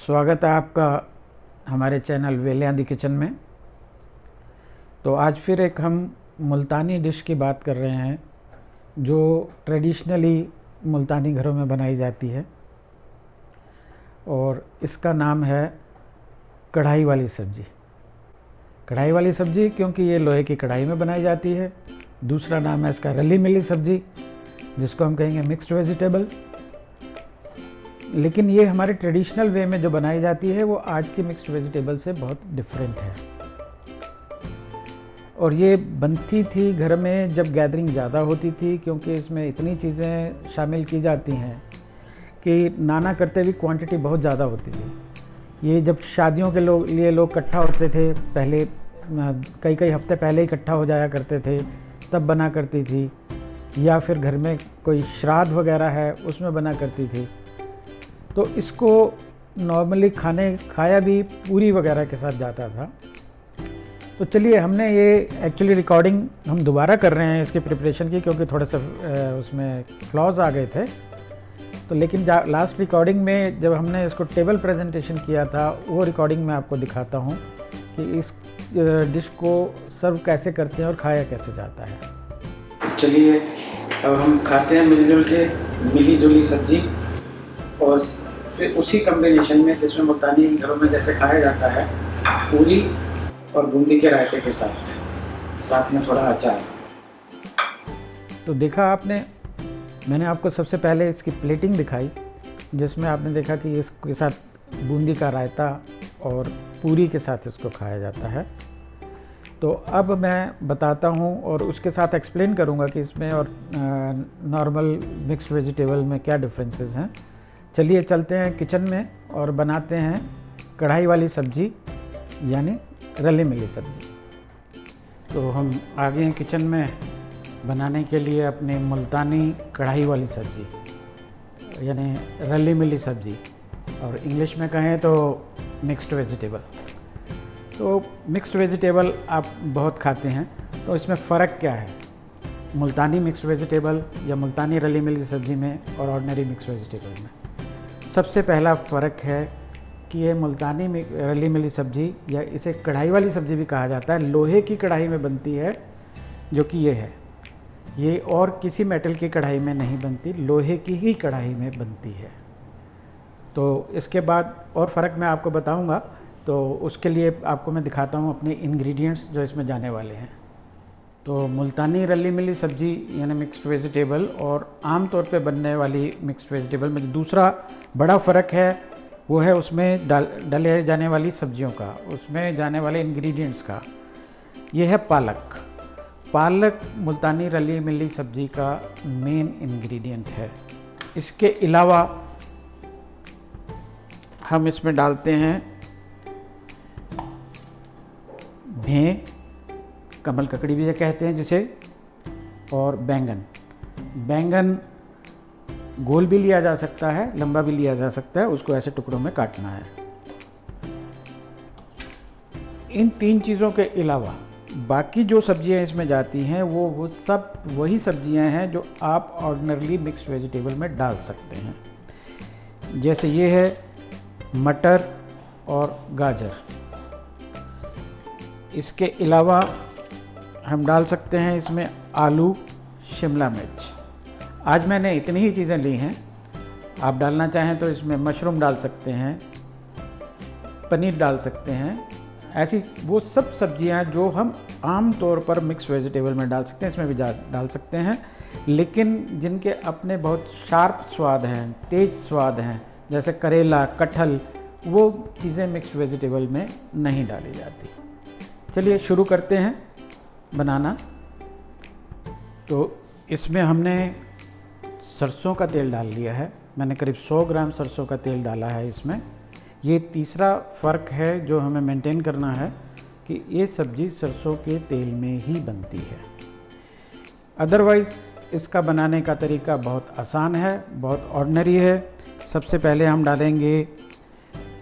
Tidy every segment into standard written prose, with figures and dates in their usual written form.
स्वागत है आपका हमारे चैनल वेलियां दी किचन में। तो आज फिर एक हम मुल्तानी डिश की बात कर रहे हैं जो ट्रेडिशनली मुल्तानी घरों में बनाई जाती है और इसका नाम है कढ़ाई वाली सब्ज़ी। कढ़ाई वाली सब्ज़ी क्योंकि ये लोहे की कढ़ाई में बनाई जाती है। दूसरा नाम है इसका रली मिली सब्ज़ी, जिसको हम कहेंगे मिक्स्ड वेजिटेबल। लेकिन ये हमारे ट्रेडिशनल वे में जो बनाई जाती है वो आज की मिक्स्ड वेजिटेबल से बहुत डिफरेंट है। और ये बनती थी घर में जब गैदरिंग ज़्यादा होती थी, क्योंकि इसमें इतनी चीज़ें शामिल की जाती हैं कि नाना करते भी क्वांटिटी बहुत ज़्यादा होती थी। ये जब शादियों के लिए लोग इकट्ठा होते थे, पहले कई कई हफ्ते पहले ही इकट्ठा हो जाया करते थे, तब बना करती थी। या फिर घर में कोई श्राद्ध वगैरह है उसमें बना करती थी। तो इसको नॉर्मली खाया भी पूरी वगैरह के साथ जाता था। तो चलिए, हमने ये एक्चुअली रिकॉर्डिंग हम दोबारा कर रहे हैं इसकी प्रिपरेशन की, क्योंकि थोड़े से उसमें फ्लॉज आ गए थे। तो लेकिन लास्ट रिकॉर्डिंग में जब हमने इसको टेबल प्रेजेंटेशन किया था, वो रिकॉर्डिंग में आपको दिखाता हूँ कि इस डिश को सर्व कैसे करते हैं और खाया कैसे जाता है। चलिए, अब हम खाते हैं मिली जुली सब्जी, और फिर उसी कॉम्बिनेशन में जिसमें मुल्तानी घरों में जैसे खाया जाता है, पूरी और बूंदी के रायते के साथ में थोड़ा अचार। तो देखा आपने, मैंने आपको सबसे पहले इसकी प्लेटिंग दिखाई, जिसमें आपने देखा कि इसके साथ बूंदी का रायता और पूरी के साथ इसको खाया जाता है। तो अब मैं बताता हूँ और उसके साथ एक्सप्लेन करूँगा कि इसमें और नॉर्मल मिक्स्ड वेजिटेबल में क्या डिफरेंसेस हैं। चलिए चलते हैं किचन में और बनाते हैं कढ़ाई वाली सब्ज़ी, यानी रली मिली सब्ज़ी। तो हम आ गए हैं किचन में बनाने के लिए अपनी मुल्तानी कढ़ाई वाली सब्ज़ी, यानी रली मिली सब्ज़ी, और इंग्लिश में कहें तो मिक्स्ड वेजिटेबल। तो मिक्स्ड वेजिटेबल आप बहुत खाते हैं, तो इसमें फ़र्क क्या है मुल्तानी मिक्स्ड वेजिटेबल या मुल्तानी रली मिली सब्ज़ी में और ऑर्डिनरी मिक्स्ड वेजिटेबल में? सबसे पहला फ़र्क है कि ये मुल्तानी रली मिली सब्ज़ी, या इसे कढ़ाई वाली सब्ज़ी भी कहा जाता है, लोहे की कढ़ाई में बनती है, जो कि ये है। ये और किसी मेटल की कढ़ाई में नहीं बनती, लोहे की ही कढ़ाई में बनती है। तो इसके बाद और फ़र्क मैं आपको बताऊंगा, तो उसके लिए आपको मैं दिखाता हूँ अपने इंग्रेडिएंट्स जो इसमें जाने वाले हैं। तो मुल्तानी रली मिली सब्ज़ी यानी मिक्स्ड वेजिटेबल और आम तौर पे बनने वाली मिक्स्ड वेजिटेबल में जो दूसरा बड़ा फ़र्क है वो है उसमें डाले जाने वाली सब्जियों का, उसमें जाने वाले इंग्रेडिएंट्स का। ये है पालक। पालक मुल्तानी रली मिली सब्ज़ी का मेन इंग्रेडिएंट है। इसके अलावा हम इसमें डालते हैं भें, कमल ककड़ी भी कहते हैं जिसे, और बैंगन गोल भी लिया जा सकता है, लंबा भी लिया जा सकता है, उसको ऐसे टुकड़ों में काटना है। इन तीन चीज़ों के अलावा बाकी जो सब्जियां इसमें जाती हैं वो सब वही सब्जियां हैं जो आप ऑर्डिनरली मिक्स्ड वेजिटेबल में डाल सकते हैं। जैसे ये है मटर और गाजर। इसके अलावा हम डाल सकते हैं इसमें आलू, शिमला मिर्च। आज मैंने इतनी ही चीज़ें ली हैं। आप डालना चाहें तो इसमें मशरूम डाल सकते हैं, पनीर डाल सकते हैं। ऐसी वो सब सब्जियां जो हम आम तौर पर मिक्स वेजिटेबल में डाल सकते हैं, इसमें भी डाल सकते हैं, लेकिन जिनके अपने बहुत शार्प स्वाद हैं, तेज़ स्वाद हैं, जैसे करेला, कटहल, वो चीज़ें मिक्स वेजिटेबल में नहीं डाली जाती। चलिए शुरू करते हैं बनाना। तो इसमें हमने सरसों का तेल डाल लिया है। मैंने करीब 100 ग्राम सरसों का तेल डाला है इसमें। ये तीसरा फ़र्क है जो हमें मेंटेन करना है कि ये सब्ज़ी सरसों के तेल में ही बनती है। अदरवाइज़ इसका बनाने का तरीका बहुत आसान है, बहुत ऑर्डिनरी है। सबसे पहले हम डालेंगे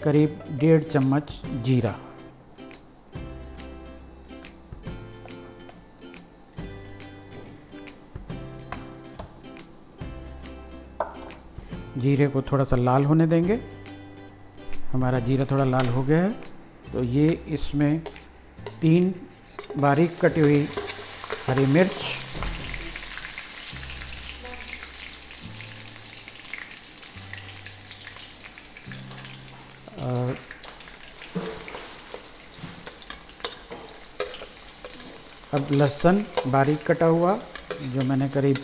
करीब 1.5 चम्मच जीरा। जीरे को थोड़ा सा लाल होने देंगे। हमारा जीरा थोड़ा लाल हो गया है, तो ये इसमें 3 बारीक कटी हुई हरी मिर्च, और अब लहसुन बारीक कटा हुआ जो मैंने करीब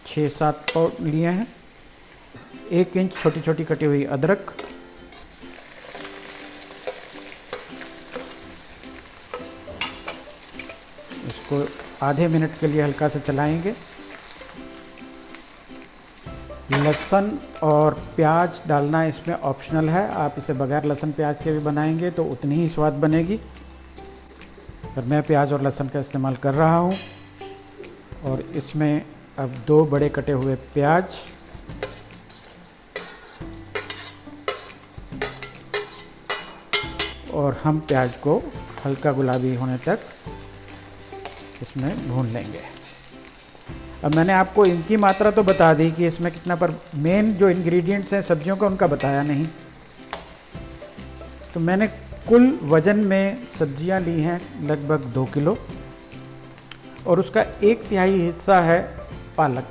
6-7 पाव लिए हैं, 1 इंच छोटी छोटी कटी हुई अदरक, इसको आधे मिनट के लिए हल्का से चलाएंगे। लहसुन और प्याज डालना इसमें ऑप्शनल है, आप इसे बगैर लहसुन प्याज के भी बनाएंगे तो उतनी ही स्वाद बनेगी, पर मैं प्याज और लहसुन का इस्तेमाल कर रहा हूँ। और इसमें अब 2 बड़े कटे हुए प्याज, और हम प्याज को हल्का गुलाबी होने तक इसमें भून लेंगे। अब मैंने आपको इनकी मात्रा तो बता दी कि इसमें कितना, पर मेन जो इंग्रेडिएंट्स हैं सब्जियों का उनका बताया नहीं। तो मैंने कुल वज़न में सब्जियां ली हैं लगभग 2 किलो, और उसका 1/3 हिस्सा है पालक।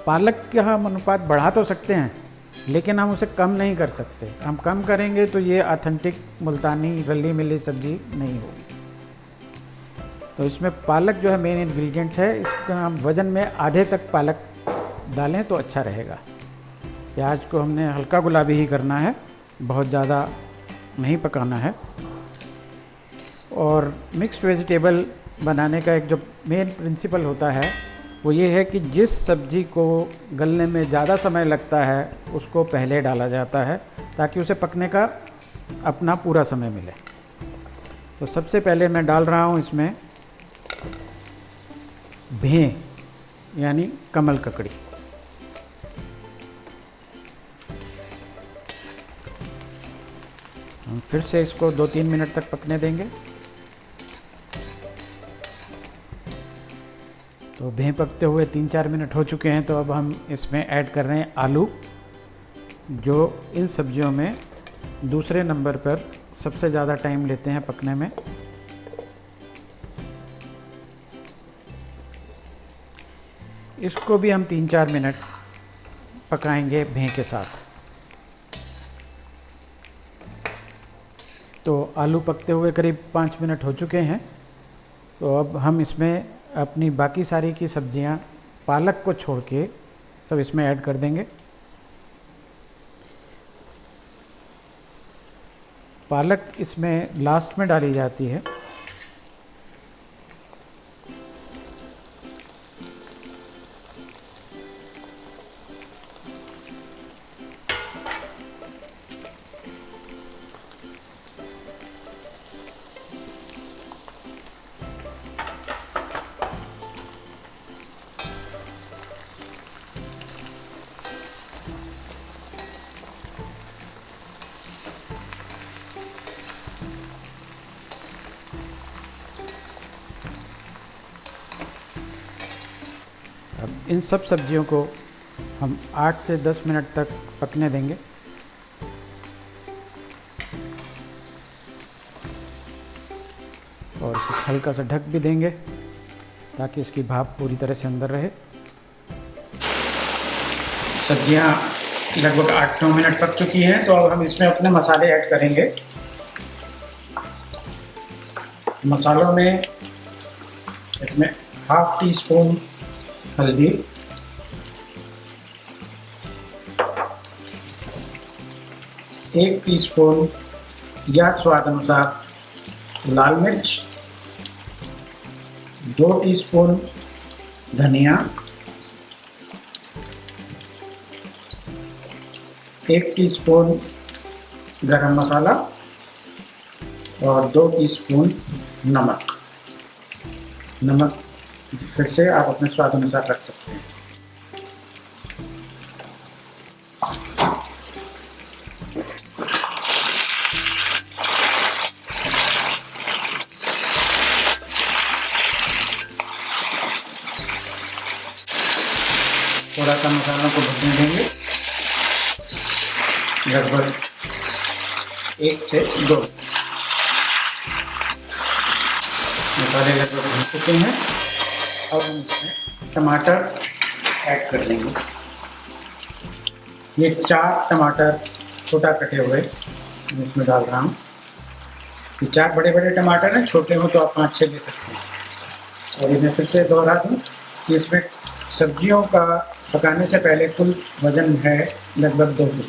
पालक का हम अनुपात बढ़ा तो सकते हैं, लेकिन हम उसे कम नहीं कर सकते। हम कम करेंगे तो ये ऑथेंटिक मुल्तानी रली मिली सब्जी नहीं होगी। तो इसमें पालक जो है मेन इंग्रेडिएंट्स है, इसका हम वज़न में आधे तक पालक डालें तो अच्छा रहेगा। प्याज को हमने हल्का गुलाबी ही करना है, बहुत ज़्यादा नहीं पकाना है। और मिक्स्ड वेजिटेबल बनाने का एक जो मेन प्रिंसिपल होता है वो ये है कि जिस सब्ज़ी को गलने में ज़्यादा समय लगता है उसको पहले डाला जाता है, ताकि उसे पकने का अपना पूरा समय मिले। तो सबसे पहले मैं डाल रहा हूँ इसमें भें, यानी कमल ककड़ी। हम फिर से इसको 2-3 मिनट तक पकने देंगे। तो भें पकते हुए 3-4 मिनट हो चुके हैं, तो अब हम इसमें ऐड कर रहे हैं आलू, जो इन सब्जियों में दूसरे नंबर पर सबसे ज़्यादा टाइम लेते हैं पकने में। इसको भी हम 3-4 मिनट पकाएंगे भें के साथ। तो आलू पकते हुए करीब 5 मिनट हो चुके हैं। तो अब हम इसमें अपनी बाकी सारी की सब्जियां, पालक को छोड़ के सब इसमें ऐड कर देंगे। पालक इसमें लास्ट में डाली जाती है। अब इन सब सब्जियों को हम 8 से 10 मिनट तक पकने देंगे। और इसे हल्का सा ढक भी देंगे ताकि इसकी भाप पूरी तरह से अंदर रहे। सब्जियां लगभग 8-9 मिनट पक चुकी हैं, तो अब हम इसमें अपने मसाले ऐड करेंगे। मसालों में इसमें 1/2 टीस्पून हल्दी, 1 टीस्पून या स्वाद अनुसार लाल मिर्च, 2 टीस्पून धनिया, 1 टीस्पून गरम मसाला और 2 टीस्पून नमक। नमक फिर से आप अपने स्वाद अनुसार रख सकते हैं। थोड़ा सा मसाला को भूनने देंगे। लगभग 1 से 2। मसाले लगभग भून चुके हैं। अब हम इसमें टमाटर ऐड कर देंगे। ये 4 टमाटर छोटा कटे हुए मैं इसमें डाल रहा हूँ। ये 4 बड़े बड़े टमाटर हैं, छोटे हो तो आप 5-6 ले सकते हैं। और ये मैं फिर से दोहरा दूँ कि इसमें सब्जियों का पकाने से पहले कुल वज़न है लगभग 2 किलो,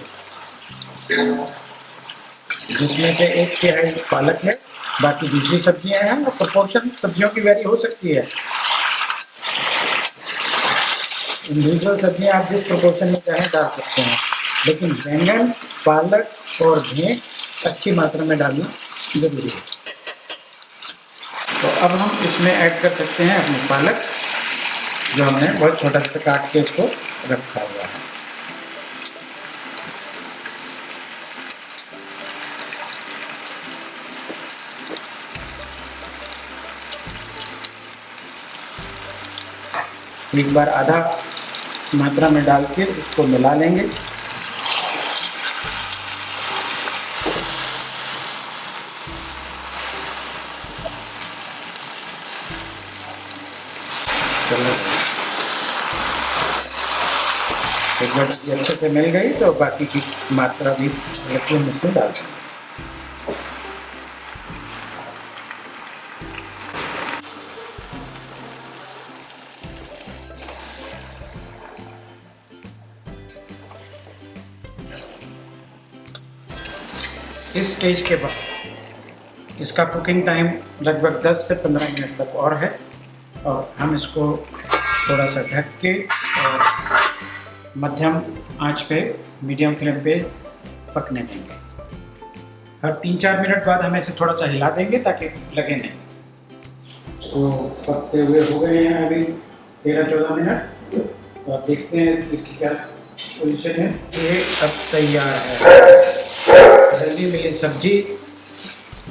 जिसमें से 1/3 पालक है, बाकी दूसरी सब्जियां हैं। और प्रोपोर्शन सब्जियों की वेरी हो सकती है। इंडिविजुअल सब्जियां आप जिस प्रोपोर्शन में चाहें डाल सकते हैं, लेकिन बैंगन, पालक और घेंट अच्छी मात्रा में डालना ज़रूरी है। तो अब हम इसमें ऐड कर सकते हैं अपनी पालक, जो हमने बहुत छोटा छोटा काट के इसको रखा हुआ है। एक बार आधा मात्रा में डाल के इसको मिला लेंगे। एक बार अच्छे से मिल गई तो बाकी की मात्रा भी हम इसमें डाल देंगे। इस स्टेज के बाद इसका कुकिंग टाइम लगभग 10 से 15 मिनट तक और है, और हम इसको थोड़ा सा ढक के और मध्यम आंच पे, मीडियम फ्लेम पे पकने देंगे। हर 3-4 मिनट बाद हम इसे थोड़ा सा हिला देंगे ताकि लगे नहीं। तो पकते हुए हो गए हैं अभी 13-14 मिनट। तो आप देखते हैं इसकी क्या पोजीशन है। ये अब तैयार है जल्दी मिली सब्जी,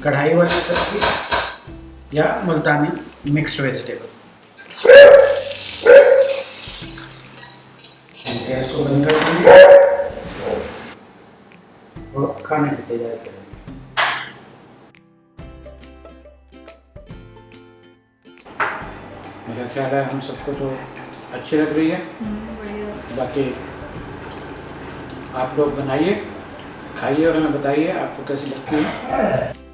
कढ़ाई वाली सब्जी या मुल्तानी मिक्स्ड वेजिटेबल। गैस को बंद कर देंगे और खाने की तैयारी करेंगे। मेरा ख्याल है हम सबको तो अच्छी लग रही है। बाकी आप लोग बनाइए, खाइए और हमें बताइए आपको कैसी लगती है।